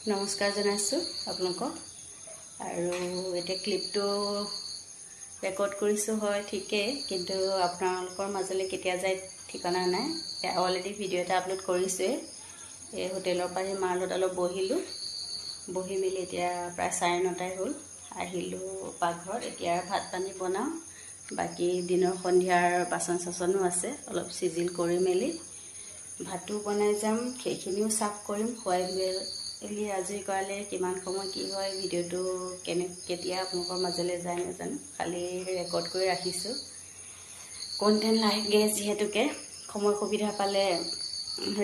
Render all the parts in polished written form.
নমস্কাৰ জনাইছোঁ আপোনালোকক। আৰু এতিয়া ক্লিপটো ৰেকৰ্ড কৰিছোঁ হয় ঠিকেই, কিন্তু আপোনালোকৰ মাজলৈ কেতিয়া যায় ঠিকনা নাই। অলৰেডি ভিডিঅ' এটা আপলোড কৰিছোঁৱেই। এই হোটেলৰ পৰা সেই মাৰ লগত অলপ বহি মেলি এতিয়া প্ৰায় 9:30 হ'ল। আহিলোঁ পাকঘৰত, এতিয়া ভাত পানী বনাওঁ। বাকী দিনৰ সন্ধিয়াৰ বাচন চাচনো আছে, অলপ চিজিল কৰি মেলি ভাতো বনাই যাম, সেইখিনিও চাফ কৰিম। খুৱাই মেলি আজৰি কৰালে কিমান সময় কি হয় ভিডিঅ'টো কেতিয়া আপোনালোকৰ মাজলৈ যায় নাজানো, খালি ৰেকৰ্ড কৰি ৰাখিছোঁ। কণ্টেণ্ট লাগে যিহেতুকে সময় সুবিধা পালে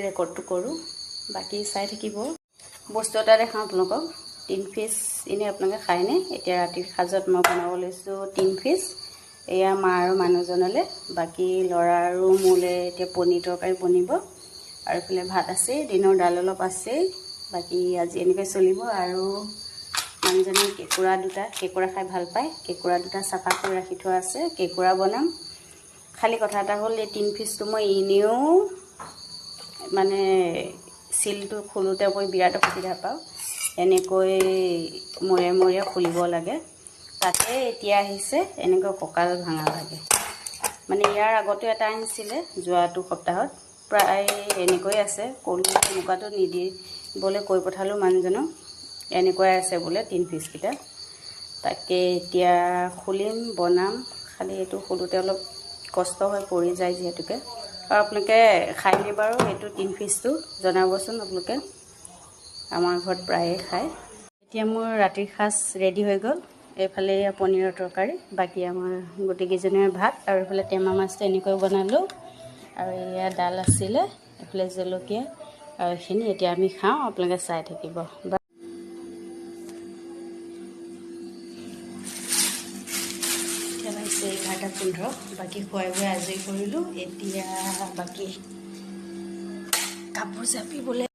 ৰেকৰ্ডটো কৰোঁ। বাকী চাই থাকিব। বস্তু এটা দেখাওঁ আপোনালোকক। টিন ফিছ এনেই আপোনালোকে খায়নে? এতিয়া ৰাতিৰ সাজত মই বনাব লৈছোঁ টিন ফিছ। এয়া মা আৰু মানুহজনলৈ, বাকী ল'ৰা আৰু মোলৈ এতিয়া পনীৰ তৰকাৰী বনিব। আৰু এইফালে ভাত আছেই, দিনৰ দাল অলপ আছেই। বাকী আজি এনেকৈ চলিব। আৰু মানুহজনে কেঁকুৰা খাই ভাল পায়। কেঁকুৰা দুটা চাফা কৰি ৰাখি থোৱা আছে, কেঁকুৰা বনাম। খালি কথা এটা হ'ল, এই টিন ফিছটো মই এনেও মানে চিলটো খোলোতে মই বিৰাট অসুবিধা পাওঁ। এনেকৈ মূৰে খুলিব লাগে। তাতে এতিয়া আহিছে এনেকৈ কঁকাল ভাঙা লাগে। মানে ইয়াৰ আগতো এটা আনিছিলে যোৱাটো সপ্তাহত, প্ৰায় এনেকৈ আছে। ক'লো এনেকুৱাটো নিদিবলৈ কৈ পঠালোঁ মানুহজনক, এনেকুৱাই আছে বোলে টিন ফিছকেইটা। তাকে এতিয়া খুলিম, বনাম। খালি এইটো খোলোতে অলপ কষ্ট হৈ পৰি যায় যিহেতুকে। আৰু আপোনালোকে খায়নে বাৰু এইটো টিন ফিছটো জনাবচোন আপোনালোকে। আমাৰ ঘৰত প্ৰায়ে খায়। এতিয়া মোৰ ৰাতিৰ সাজ ৰেডি হৈ গ'ল। এইফালে পনীৰৰ তৰকাৰী, বাকী আমাৰ গোটেইকেইজনীৰ ভাত। আৰু এইফালে টেমা মাছটো এনেকৈ বনালোঁ। আৰু এয়া ডাল আছিলে, এইফালে জলকীয়া আৰু এইখিনি এতিয়া আমি খাওঁ, আপোনালোকে চাই থাকিব। এতিয়া বাজিছে 11:15। বাকী খুৱাই বোৱাই আজৰি কৰিলোঁ। এতিয়া বাকী কাপোৰ জাপিবলৈ